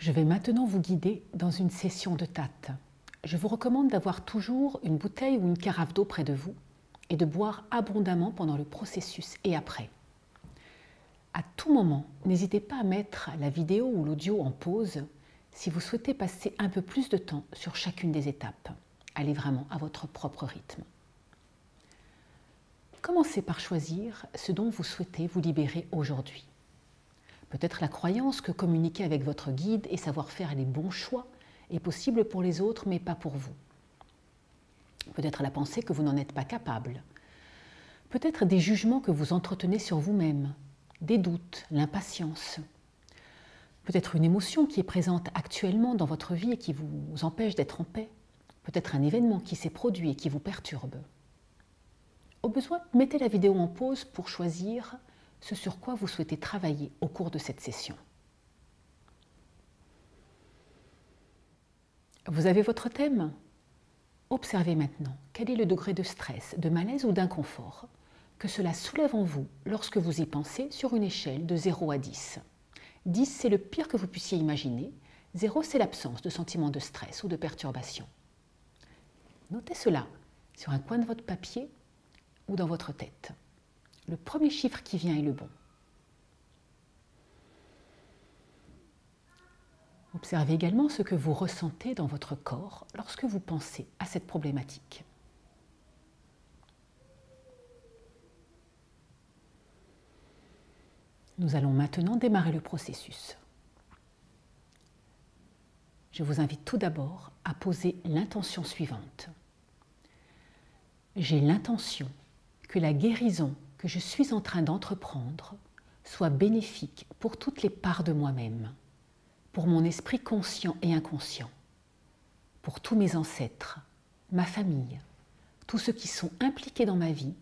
Je vais maintenant vous guider dans une session de tates. Je vous recommande d'avoir toujours une bouteille ou une carafe d'eau près de vous et de boire abondamment pendant le processus et après. À tout moment, n'hésitez pas à mettre la vidéo ou l'audio en pause si vous souhaitez passer un peu plus de temps sur chacune des étapes. Allez vraiment à votre propre rythme. Commencez par choisir ce dont vous souhaitez vous libérer aujourd'hui. Peut-être la croyance que communiquer avec votre guide et savoir faire les bons choix est possible pour les autres, mais pas pour vous. Peut-être la pensée que vous n'en êtes pas capable. Peut-être des jugements que vous entretenez sur vous-même, des doutes, l'impatience. Peut-être une émotion qui est présente actuellement dans votre vie et qui vous empêche d'être en paix. Peut-être un événement qui s'est produit et qui vous perturbe. Au besoin, mettez la vidéo en pause pour choisir ce sur quoi vous souhaitez travailler au cours de cette session. Vous avez votre thème? Observez maintenant quel est le degré de stress, de malaise ou d'inconfort que cela soulève en vous lorsque vous y pensez sur une échelle de 0 à 10. 10, c'est le pire que vous puissiez imaginer. 0, c'est l'absence de sentiment de stress ou de perturbation. Notez cela sur un coin de votre papier ou dans votre tête. Le premier chiffre qui vient est le bon. Observez également ce que vous ressentez dans votre corps lorsque vous pensez à cette problématique. Nous allons maintenant démarrer le processus. Je vous invite tout d'abord à poser l'intention suivante. J'ai l'intention que la guérison que je suis en train d'entreprendre soit bénéfique pour toutes les parts de moi-même, pour mon esprit conscient et inconscient, pour tous mes ancêtres, ma famille, tous ceux qui sont impliqués dans ma vie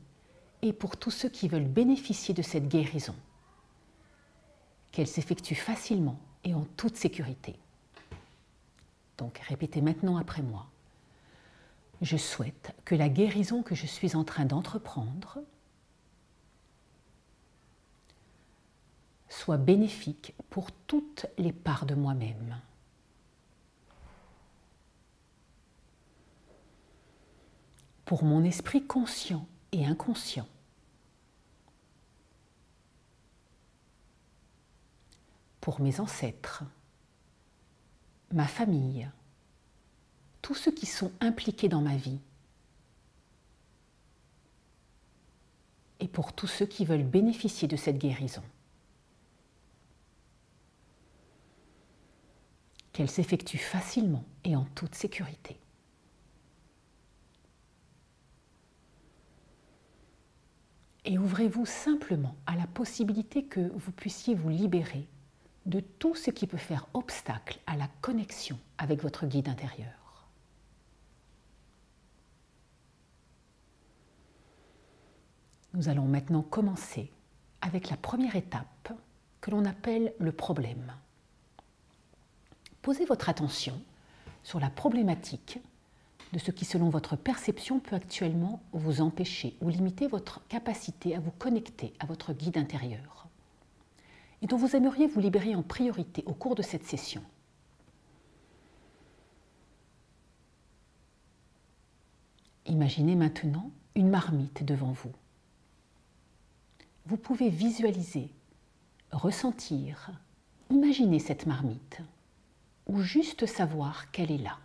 et pour tous ceux qui veulent bénéficier de cette guérison. Qu'elle s'effectue facilement et en toute sécurité. Donc répétez maintenant après moi. Je souhaite que la guérison que je suis en train d'entreprendre soit bénéfique pour toutes les parts de moi-même. Pour mon esprit conscient et inconscient. Pour mes ancêtres, ma famille, tous ceux qui sont impliqués dans ma vie et pour tous ceux qui veulent bénéficier de cette guérison. Qu'elle s'effectue facilement et en toute sécurité. Et ouvrez-vous simplement à la possibilité que vous puissiez vous libérer de tout ce qui peut faire obstacle à la connexion avec votre guide intérieur. Nous allons maintenant commencer avec la première étape que l'on appelle le problème. Posez votre attention sur la problématique de ce qui, selon votre perception, peut actuellement vous empêcher ou limiter votre capacité à vous connecter à votre guide intérieur et dont vous aimeriez vous libérer en priorité au cours de cette session. Imaginez maintenant une marmite devant vous. Vous pouvez visualiser, ressentir, imaginer cette marmite ou juste savoir qu'elle est là.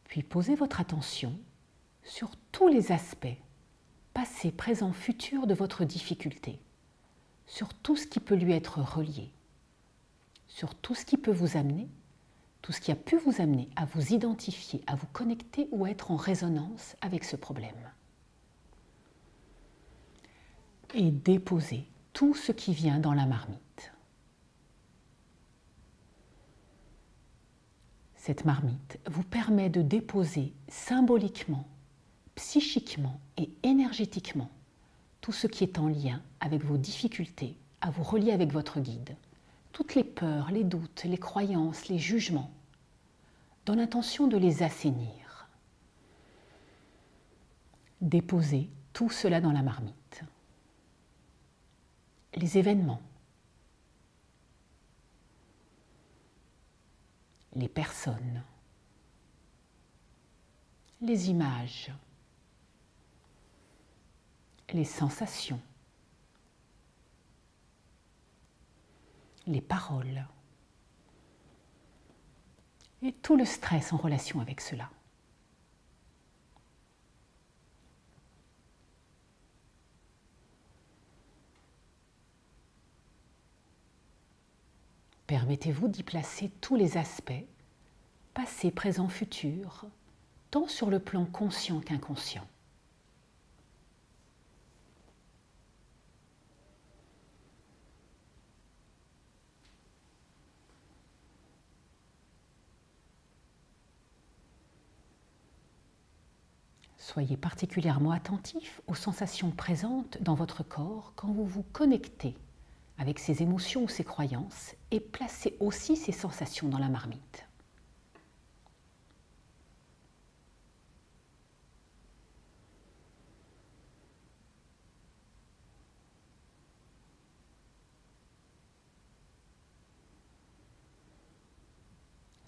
Puis posez votre attention sur tous les aspects, passé, présent, futur de votre difficulté, sur tout ce qui peut lui être relié, sur tout ce qui peut vous amener, tout ce qui a pu vous amener à vous identifier, à vous connecter ou à être en résonance avec ce problème. Et déposez tout ce qui vient dans la marmite. Cette marmite vous permet de déposer symboliquement, psychiquement et énergétiquement tout ce qui est en lien avec vos difficultés, à vous relier avec votre guide, toutes les peurs, les doutes, les croyances, les jugements, dans l'intention de les assainir. Déposez tout cela dans la marmite. les événements, les personnes, les images, les sensations, les paroles et tout le stress en relation avec cela. Permettez-vous d'y placer tous les aspects, passé, présent, futur, tant sur le plan conscient qu'inconscient. Soyez particulièrement attentif aux sensations présentes dans votre corps quand vous vous connectez avec ces émotions ou ces croyances et placez aussi ces sensations dans la marmite.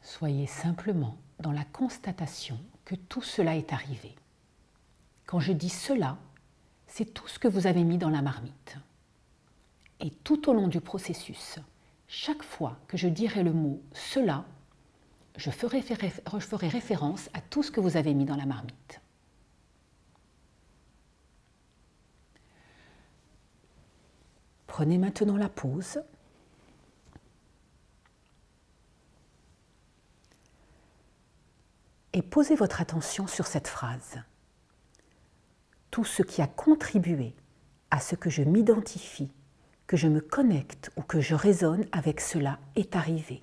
Soyez simplement dans la constatation que tout cela est arrivé. Quand je dis cela, c'est tout ce que vous avez mis dans la marmite. Et tout au long du processus, chaque fois que je dirai le mot « cela », je ferai référence à tout ce que vous avez mis dans la marmite. Prenez maintenant la pause. Et posez votre attention sur cette phrase. Tout ce qui a contribué à ce que je m'identifie, que je me connecte ou que je résonne avec cela est arrivé.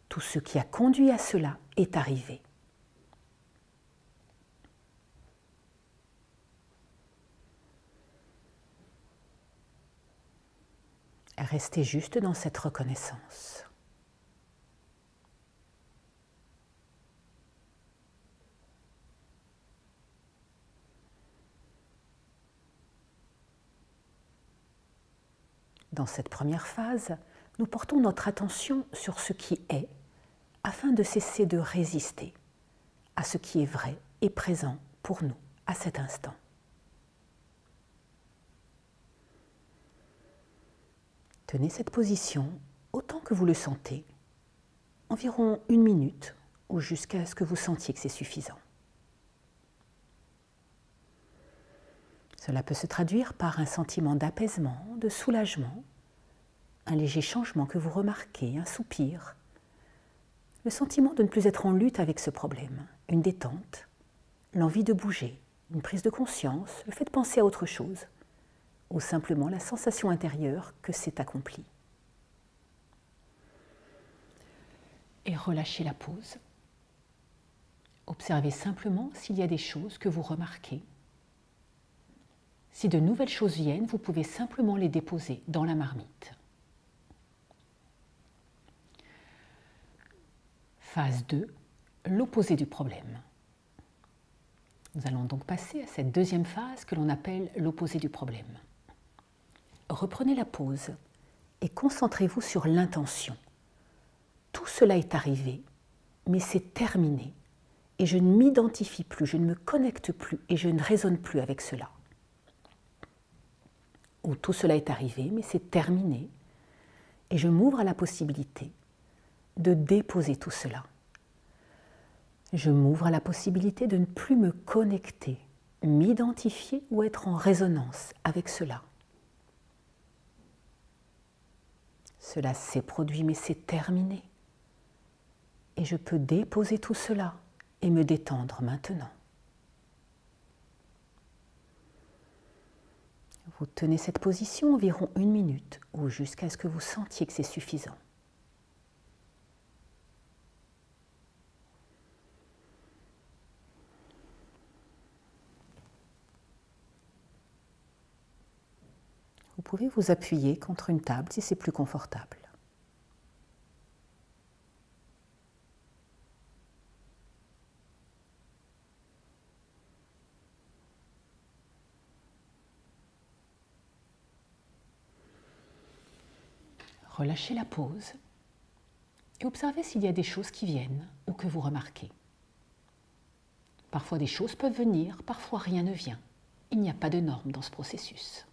Tout ce qui a conduit à cela est arrivé. Restez juste dans cette reconnaissance. Dans cette première phase, nous portons notre attention sur ce qui est afin de cesser de résister à ce qui est vrai et présent pour nous à cet instant. Tenez cette position autant que vous le sentez, environ 1 minute ou jusqu'à ce que vous sentiez que c'est suffisant. Cela peut se traduire par un sentiment d'apaisement, de soulagement, un léger changement que vous remarquez, un soupir, le sentiment de ne plus être en lutte avec ce problème, une détente, l'envie de bouger, une prise de conscience, le fait de penser à autre chose, ou simplement la sensation intérieure que c'est accompli. Et relâchez la pause. Observez simplement s'il y a des choses que vous remarquez. Si de nouvelles choses viennent, vous pouvez simplement les déposer dans la marmite. Phase 2, l'opposé du problème. Nous allons donc passer à cette deuxième phase que l'on appelle l'opposé du problème. Reprenez la pause et concentrez-vous sur l'intention. Tout cela est arrivé, mais c'est terminé et je ne m'identifie plus, je ne me connecte plus et je ne résonne plus avec cela. Ou tout cela est arrivé, mais c'est terminé et je m'ouvre à la possibilité de déposer tout cela. Je m'ouvre à la possibilité de ne plus me connecter, m'identifier ou être en résonance avec cela. Cela s'est produit, mais c'est terminé. Et je peux déposer tout cela et me détendre maintenant. Vous tenez cette position environ 1 minute ou jusqu'à ce que vous sentiez que c'est suffisant. Vous pouvez vous appuyer contre une table si c'est plus confortable. Relâchez la pause et observez s'il y a des choses qui viennent ou que vous remarquez. Parfois des choses peuvent venir, parfois rien ne vient. Il n'y a pas de norme dans ce processus.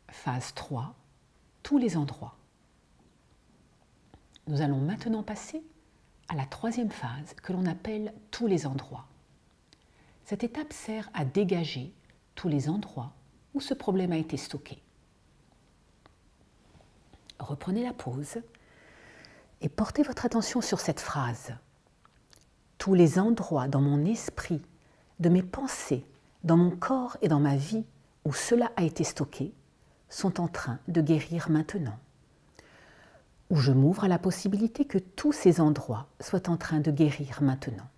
Phase 3, tous les endroits. Nous allons maintenant passer à la troisième phase que l'on appelle tous les endroits. Cette étape sert à dégager tous les endroits où ce problème a été stocké. Reprenez la pause et portez votre attention sur cette phrase. Tous les endroits dans mon esprit, de mes pensées, dans mon corps et dans ma vie où cela a été stocké sont en train de guérir maintenant. Où je m'ouvre à la possibilité que tous ces endroits soient en train de guérir maintenant.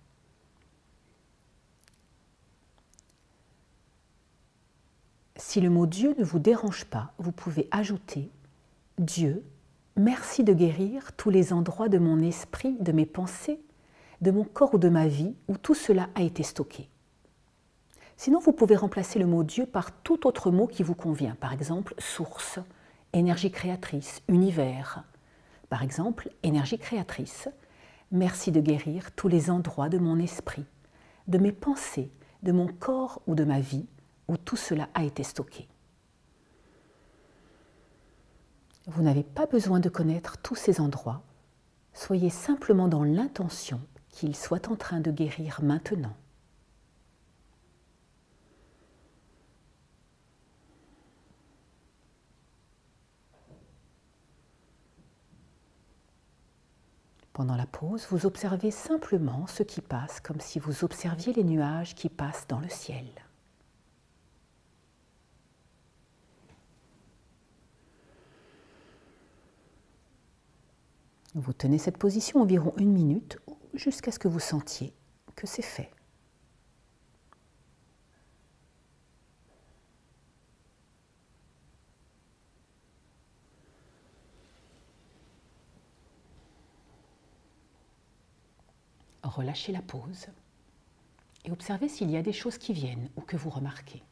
Si le mot Dieu ne vous dérange pas, vous pouvez ajouter « Dieu, merci de guérir tous les endroits de mon esprit, de mes pensées, de mon corps ou de ma vie où tout cela a été stocké. » Sinon, vous pouvez remplacer le mot Dieu par tout autre mot qui vous convient. Par exemple, source, énergie créatrice, univers. Par exemple, énergie créatrice, merci de guérir tous les endroits de mon esprit, de mes pensées, de mon corps ou de ma vie où tout cela a été stocké. Vous n'avez pas besoin de connaître tous ces endroits. Soyez simplement dans l'intention qu'ils soient en train de guérir maintenant. Pendant la pause, vous observez simplement ce qui passe comme si vous observiez les nuages qui passent dans le ciel. Vous tenez cette position environ 1 minute jusqu'à ce que vous sentiez que c'est fait. Relâchez la pause et observez s'il y a des choses qui viennent ou que vous remarquez.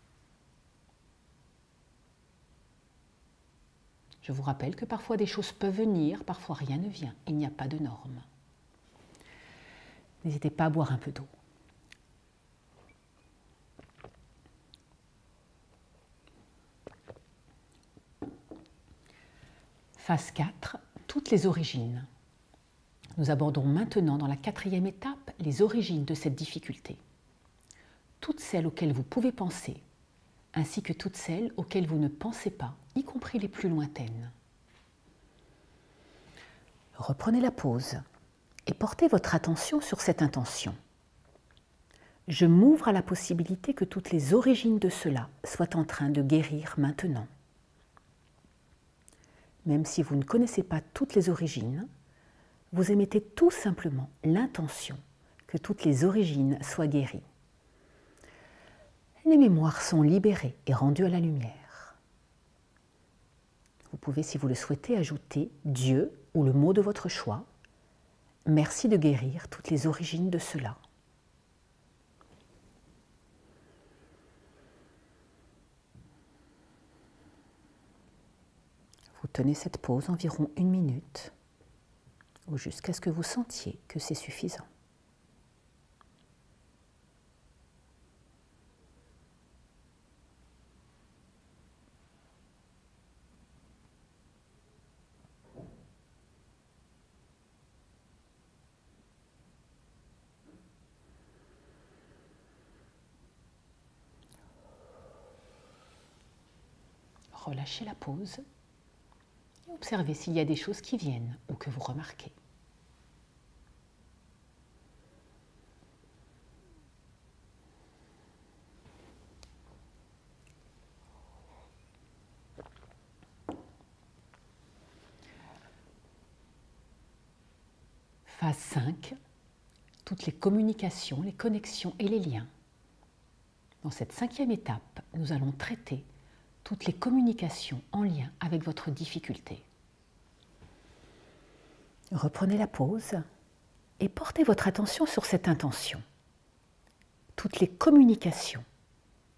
Je vous rappelle que parfois des choses peuvent venir, parfois rien ne vient. Il n'y a pas de norme. N'hésitez pas à boire un peu d'eau. Phase 4, toutes les origines. Nous abordons maintenant dans la 4e étape les origines de cette difficulté. Toutes celles auxquelles vous pouvez penser, ainsi que toutes celles auxquelles vous ne pensez pas, y compris les plus lointaines. Reprenez la pause et portez votre attention sur cette intention. Je m'ouvre à la possibilité que toutes les origines de cela soient en train de guérir maintenant. Même si vous ne connaissez pas toutes les origines, vous émettez tout simplement l'intention que toutes les origines soient guéries. Les mémoires sont libérées et rendues à la lumière. Vous pouvez, si vous le souhaitez, ajouter Dieu ou le mot de votre choix. Merci de guérir toutes les origines de cela. Vous tenez cette pause environ 1 minute ou jusqu'à ce que vous sentiez que c'est suffisant. Relâchez la pause et observez s'il y a des choses qui viennent ou que vous remarquez. Phase 5, toutes les communications, les connexions et les liens. Dans cette 5e étape, nous allons traiter toutes les communications en lien avec votre difficulté. Reprenez la pause et portez votre attention sur cette intention. Toutes les communications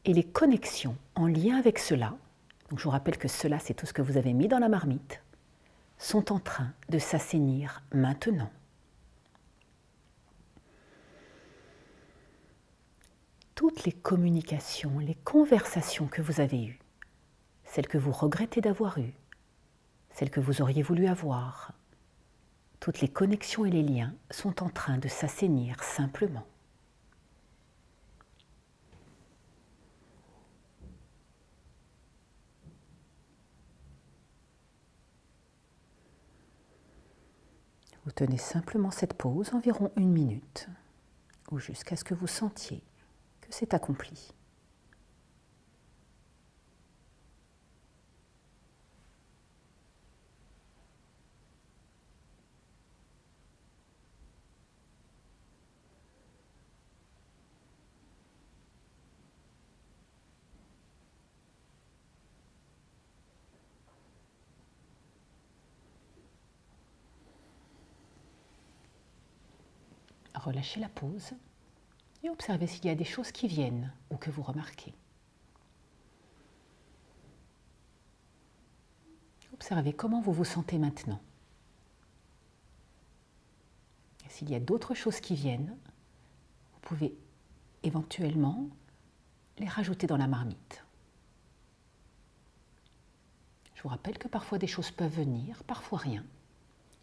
et les connexions en lien avec cela, donc je vous rappelle que cela c'est tout ce que vous avez mis dans la marmite, sont en train de s'assainir maintenant. Toutes les communications, les conversations que vous avez eues, celles que vous regrettez d'avoir eues, celles que vous auriez voulu avoir, toutes les connexions et les liens sont en train de s'assainir simplement. Vous tenez simplement cette pause environ 1 minute, ou jusqu'à ce que vous sentiez que c'est accompli. Relâchez la pause et observez s'il y a des choses qui viennent ou que vous remarquez. Observez comment vous vous sentez maintenant. S'il y a d'autres choses qui viennent, vous pouvez éventuellement les rajouter dans la marmite. Je vous rappelle que parfois des choses peuvent venir, parfois rien.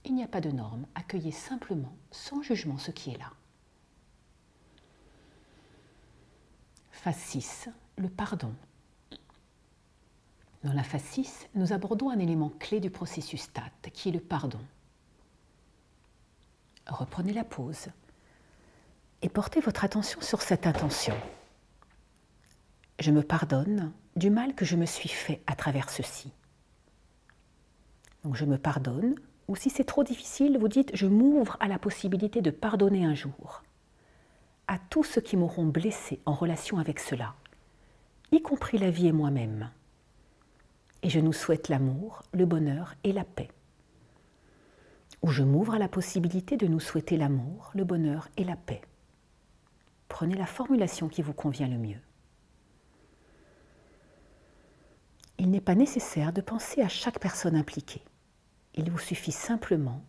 Il n'y a pas de norme, accueillez simplement, sans jugement, ce qui est là. Phase 6, le pardon. Dans la phase 6, nous abordons un élément clé du processus TAT, qui est le pardon. Reprenez la pause et portez votre attention sur cette intention. Je me pardonne du mal que je me suis fait à travers ceci. Donc je me pardonne, ou si c'est trop difficile, vous dites « je m'ouvre à la possibilité de pardonner un jour » à tous ceux qui m'auront blessé en relation avec cela, y compris la vie et moi-même. Et je nous souhaite l'amour, le bonheur et la paix. Ou je m'ouvre à la possibilité de nous souhaiter l'amour, le bonheur et la paix. Prenez la formulation qui vous convient le mieux. Il n'est pas nécessaire de penser à chaque personne impliquée. Il vous suffit simplement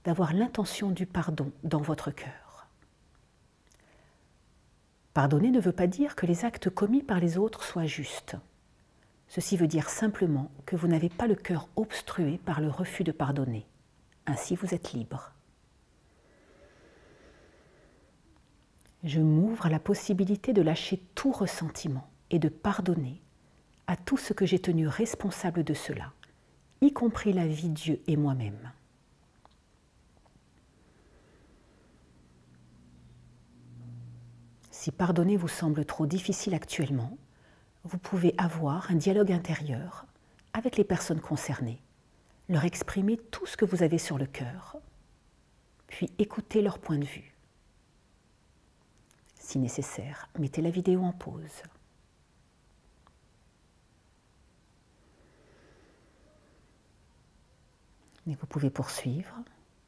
d'avoir l'intention du pardon dans votre cœur. Pardonner ne veut pas dire que les actes commis par les autres soient justes. Ceci veut dire simplement que vous n'avez pas le cœur obstrué par le refus de pardonner. Ainsi, vous êtes libre. Je m'ouvre à la possibilité de lâcher tout ressentiment et de pardonner à tout ce que j'ai tenu responsable de cela, y compris la vie, Dieu et moi-même. Si pardonner vous semble trop difficile actuellement, vous pouvez avoir un dialogue intérieur avec les personnes concernées, leur exprimer tout ce que vous avez sur le cœur, puis écouter leur point de vue. Si nécessaire, mettez la vidéo en pause. Et vous pouvez poursuivre.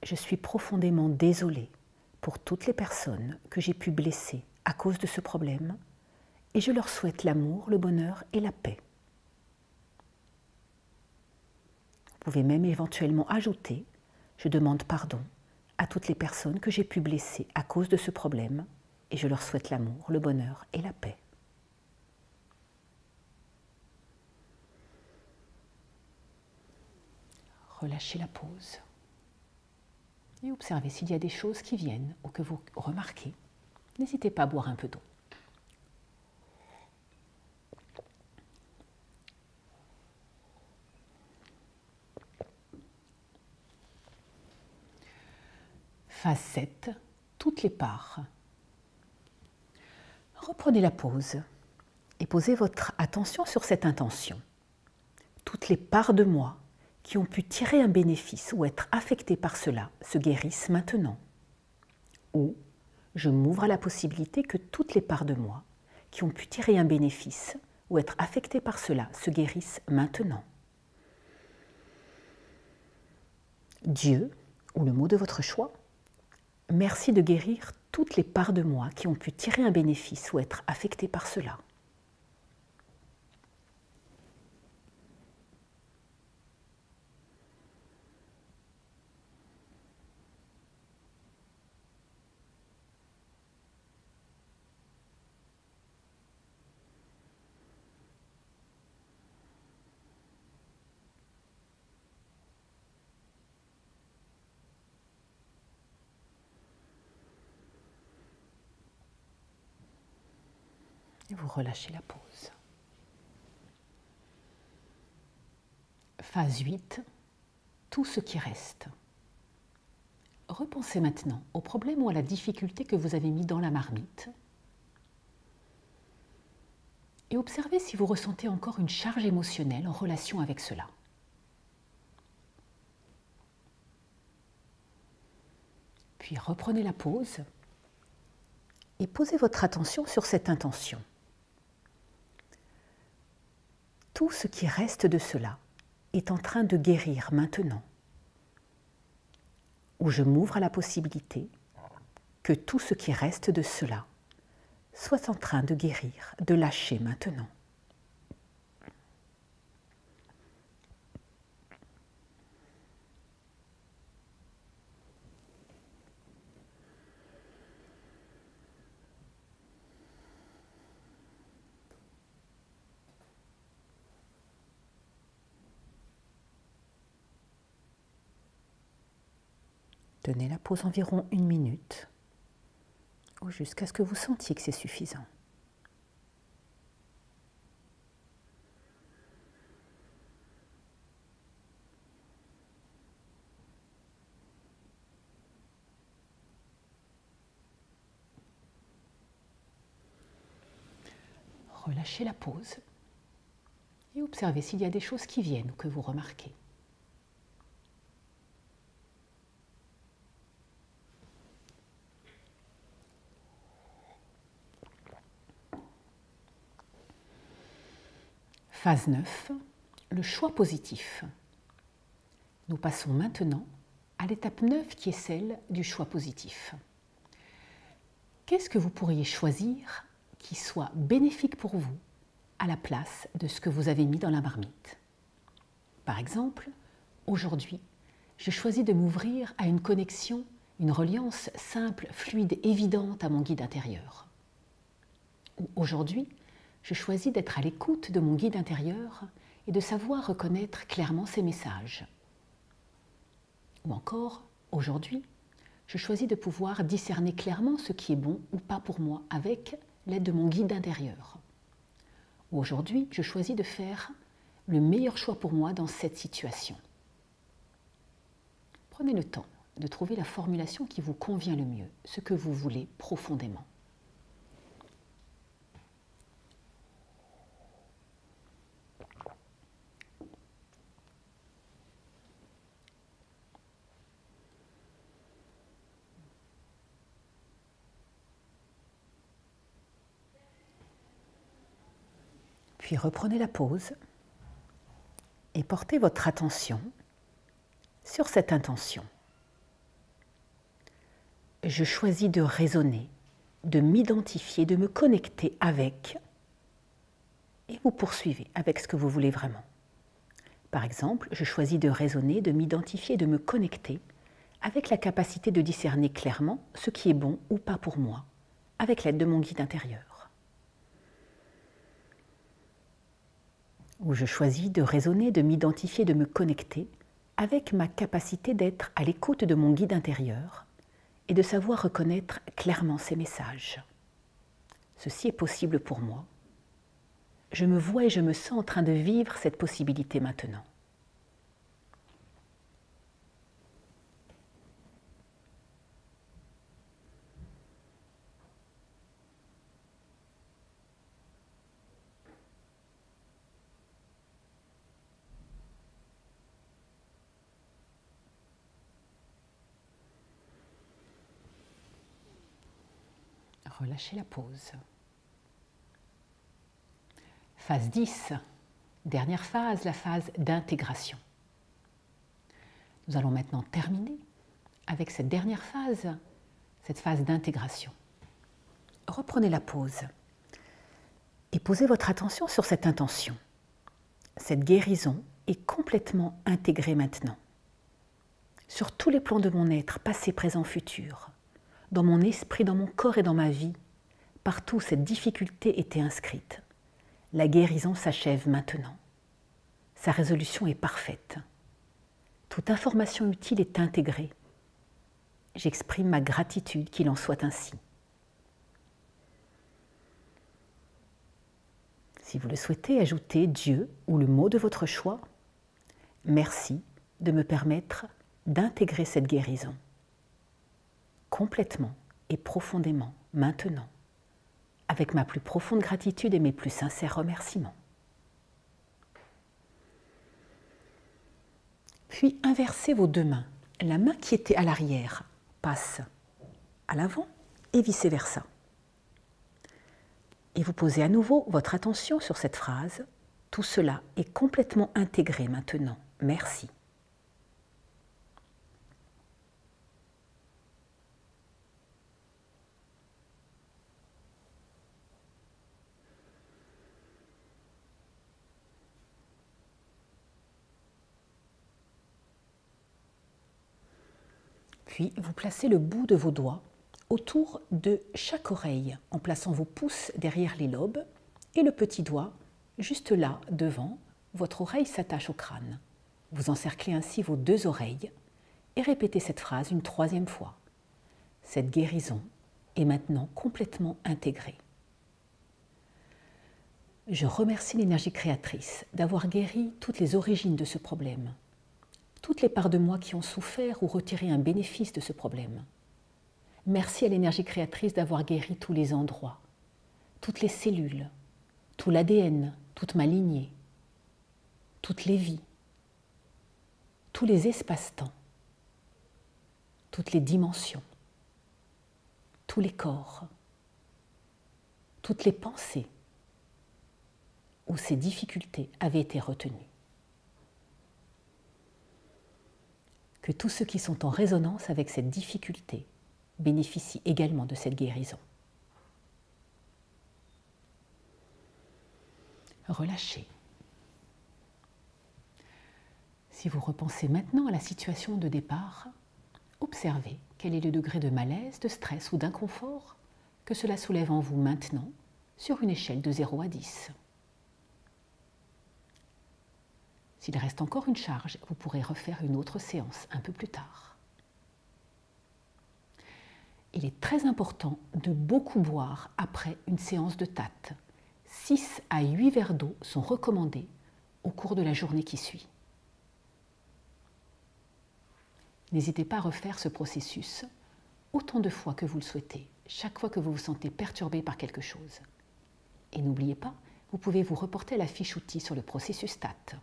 Je suis profondément désolée pour toutes les personnes que j'ai pu blesser à cause de ce problème, et je leur souhaite l'amour, le bonheur et la paix. Vous pouvez même éventuellement ajouter « Je demande pardon à toutes les personnes que j'ai pu blesser à cause de ce problème, et je leur souhaite l'amour, le bonheur et la paix. » Relâchez la pause et observez s'il y a des choses qui viennent ou que vous remarquez. N'hésitez pas à boire un peu d'eau. Phase 7, toutes les parts. Reprenez la pause et posez votre attention sur cette intention. Toutes les parts de moi qui ont pu tirer un bénéfice ou être affectées par cela se guérissent maintenant. Ou je m'ouvre à la possibilité que toutes les parts de moi qui ont pu tirer un bénéfice ou être affectées par cela se guérissent maintenant. Dieu, ou le mot de votre choix, merci de guérir toutes les parts de moi qui ont pu tirer un bénéfice ou être affectées par cela. Et vous relâchez la pause. Phase 8, tout ce qui reste. Repensez maintenant au problème ou à la difficulté que vous avez mis dans la marmite et observez si vous ressentez encore une charge émotionnelle en relation avec cela. Puis reprenez la pause et posez votre attention sur cette intention. Tout ce qui reste de cela est en train de guérir maintenant, où je m'ouvre à la possibilité que tout ce qui reste de cela soit en train de guérir, de lâcher maintenant. Tenez la pause environ 1 minute, ou jusqu'à ce que vous sentiez que c'est suffisant. Relâchez la pause et observez s'il y a des choses qui viennent ou que vous remarquez. Phase 9, le choix positif. Nous passons maintenant à l'étape 9 qui est celle du choix positif. Qu'est-ce que vous pourriez choisir qui soit bénéfique pour vous à la place de ce que vous avez mis dans la marmite? Par exemple, aujourd'hui, je choisis de m'ouvrir à une connexion, une reliance simple, fluide, évidente à mon guide intérieur. Ou aujourd'hui, je choisis d'être à l'écoute de mon guide intérieur et de savoir reconnaître clairement ses messages. Ou encore, aujourd'hui, je choisis de pouvoir discerner clairement ce qui est bon ou pas pour moi avec l'aide de mon guide intérieur. Ou aujourd'hui, je choisis de faire le meilleur choix pour moi dans cette situation. Prenez le temps de trouver la formulation qui vous convient le mieux, ce que vous voulez profondément. Puis reprenez la pause et portez votre attention sur cette intention. Je choisis de raisonner, de m'identifier, de me connecter avec, et vous poursuivez avec ce que vous voulez vraiment. Par exemple, je choisis de raisonner, de m'identifier, de me connecter avec la capacité de discerner clairement ce qui est bon ou pas pour moi, avec l'aide de mon guide intérieur. Ou je choisis de raisonner, de m'identifier, de me connecter avec ma capacité d'être à l'écoute de mon guide intérieur et de savoir reconnaître clairement ses messages. Ceci est possible pour moi. Je me vois et je me sens en train de vivre cette possibilité maintenant. Relâchez la pause. Phase 10, dernière phase, la phase d'intégration. Nous allons maintenant terminer avec cette dernière phase, cette phase d'intégration. Reprenez la pause et posez votre attention sur cette intention. Cette guérison est complètement intégrée maintenant. Sur tous les plans de mon être, passé, présent, futur, dans mon esprit, dans mon corps et dans ma vie, partout cette difficulté était inscrite. La guérison s'achève maintenant. Sa résolution est parfaite. Toute information utile est intégrée. J'exprime ma gratitude qu'il en soit ainsi. Si vous le souhaitez, ajoutez Dieu ou le mot de votre choix. Merci de me permettre d'intégrer cette guérison complètement et profondément maintenant, avec ma plus profonde gratitude et mes plus sincères remerciements. Puis inversez vos deux mains. La main qui était à l'arrière passe à l'avant et vice-versa. Et vous posez à nouveau votre attention sur cette phrase. Tout cela est complètement intégré maintenant. Merci. Puis vous placez le bout de vos doigts autour de chaque oreille en plaçant vos pouces derrière les lobes et le petit doigt juste là devant, votre oreille s'attache au crâne. Vous encerclez ainsi vos deux oreilles et répétez cette phrase une troisième fois. Cette guérison est maintenant complètement intégrée. Je remercie l'énergie créatrice d'avoir guéri toutes les origines de ce problème, toutes les parts de moi qui ont souffert ou retiré un bénéfice de ce problème. Merci à l'énergie créatrice d'avoir guéri tous les endroits, toutes les cellules, tout l'ADN, toute ma lignée, toutes les vies, tous les espaces-temps, toutes les dimensions, tous les corps, toutes les pensées où ces difficultés avaient été retenues. Que tous ceux qui sont en résonance avec cette difficulté bénéficient également de cette guérison. Relâchez. Si vous repensez maintenant à la situation de départ, observez quel est le degré de malaise, de stress ou d'inconfort que cela soulève en vous maintenant sur une échelle de 0 à 10. S'il reste encore une charge, vous pourrez refaire une autre séance un peu plus tard. Il est très important de beaucoup boire après une séance de TAT. 6 à 8 verres d'eau sont recommandés au cours de la journée qui suit. N'hésitez pas à refaire ce processus autant de fois que vous le souhaitez, chaque fois que vous vous sentez perturbé par quelque chose. Et n'oubliez pas, vous pouvez vous reporter à la fiche outil sur le processus TAT.